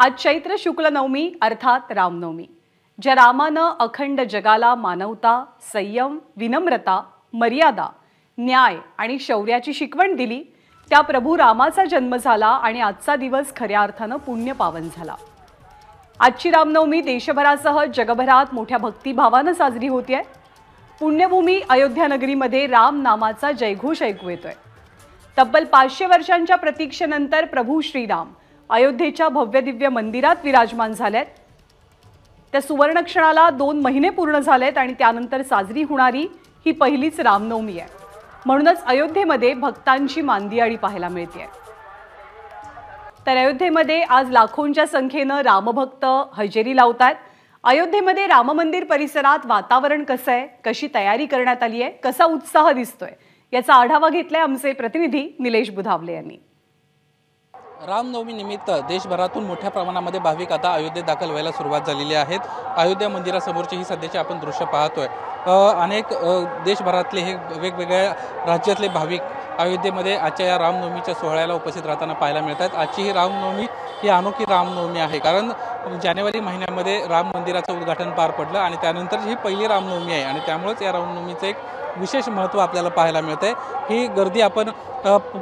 आज चैत्र शुक्ल नवमी अर्थात रामनवमी। ज्या रामानं अखंड जगाला मानवता, संयम, विनम्रता, मर्यादा, न्याय आणि शौर्याची शिकवण दिली, त्या प्रभू रामाचा जन्म झाला आणि आजचा दिवस खऱ्या अर्थानं पुण्य पावन झाला। आजची रामनवमी देशभरासह जगभरात मोठ्या भक्तिभावानं साजरी होते आहे। पुण्यभूमी अयोध्या नगरीमध्ये राम नामाचा जयघोष ऐकू येतोय। तब्बल 500 वर्षांच्या प्रतीक्षेनंतर प्रभू श्रीराम अयोध्येच्या भव्य दिव्य मंदिरात विराजमान झालेत। त्या सुवर्ण क्षणाला 2 महिने पूर्ण झालेत आणि त्यानंतर साजरी होणारी ही पहिलीच रामनवमी आहे। म्हणूनच अयोध्येमध्ये भक्तांची मांदियाळी पाहायला मिळते। तर अयोध्येमध्ये आज लाखोंच्या संख्येनं रामभक्त हजेरी लावतात। अयोध्येमध्ये राम मंदिर परिसरात वातावरण कसं आहे, कशी तयारी करण्यात आली आहे, कसा उत्साह दिसतोय, याचा आढावा घेतलाय आमचे प्रतिनिधी निलेश बुधावले यांनी। रामनवमी निमित्त देशभरातून मोठ्या प्रमाणामध्ये भाविक आता अयोध्येत दाखल व्हायला सुरुवात झालेली आहेत। अयोध्या मंदिरासमोरची ही सध्याची आपण दृश्य पाहतोय। अनेक देशभरातले हे वेगवेगळ्या राज्यातले भाविक अयोध्येमध्ये आजच्या या रामनवमीच्या सोहळ्याला उपस्थित राहताना पाहायला मिळतात। आजची ही रामनवमी ही अनोखी रामनवमी आहे, कारण जानेवारी महिन्यामध्ये राम मंदिराचं उद्घाटन पार पडलं आणि त्यानंतर ही पहिली रामनवमी आहे आणि त्यामुळेच या रामनवमीचं एक विशेष महत्त्व आपल्याला पाहायला मिळतंय। ही गर्दी आपण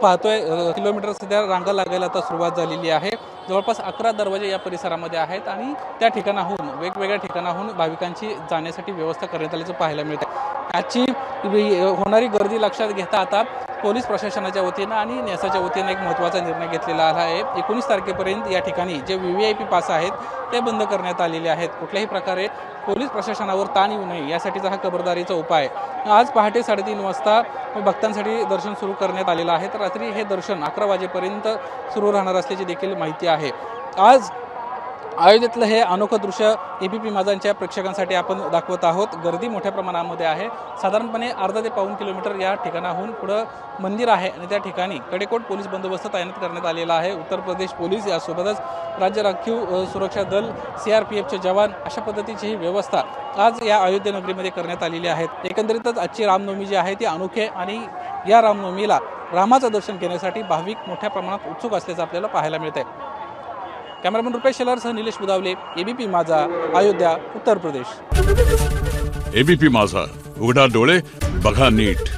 पाहतोय, किलोमीटर सध्या रांगा लागायला आता सुरुवात झालेली आहे। जवळपास 11 दरवाजे या परिसरामध्ये आहेत आणि त्या ठिकाणाहून वेगवेगळ्या ठिकाणाहून भाविकांची जाण्यासाठी व्यवस्था करण्यात आल्याचं पाहायला मिळतंय। आजची होणारी गर्दी लक्षात घेता आता पोलीस प्रशासनाच्या वतीनं आणि न्यासाच्या वतीनं एक महत्त्वाचा निर्णय घेतलेला आहे। 19 तारखेपर्यंत या ठिकाणी जे VVIP पास आहेत ते बंद करण्यात आलेले आहेत। कुठल्याही प्रकारे पोलीस प्रशासनावर ताण येऊ नये यासाठीचा हा खबरदारीचा उपाय। आज पहाटे 3:30 वाजता भक्तांसाठी दर्शन सुरू करण्यात आलेलं आहे, तर रात्री हे दर्शन 11 वाजेपर्यंत सुरू राहणार असल्याची देखील माहिती आहे। आज अयोध्येतलं हे अनोखं दृश्य ABP माझांच्या प्रेक्षकांसाठी आपण दाखवत आहोत। गर्दी मोठ्या प्रमाणामध्ये आहे। साधारणपणे अर्धा ते पाऊण किलोमीटर या ठिकाणाहून पुढं मंदिर आहे आणि त्या ठिकाणी कडेकोट पोलीस बंदोबस्त तैनात करण्यात आलेला आहे। उत्तर प्रदेश पोलीस यासोबतच राज्य राखीव सुरक्षा दल, CRPFचे जवान अशा पद्धतीची ही व्यवस्था आज या अयोध्या नगरीमध्ये करण्यात आलेली आहे। एकंदरीतच आजची रामनवमी जी आहे ती अनोखी आणि या रामनवमीला रामाचं दर्शन घेण्यासाठी भाविक मोठ्या प्रमाणात उत्सुक असल्याचं आपल्याला पाहायला मिळतंय। कॅमेरामन रुपेश शेलारसह निलेश बुधावले, ABP माझा, अयोध्या, उत्तर प्रदेश। ABP माझा, उघडा डोळे बघा नीट।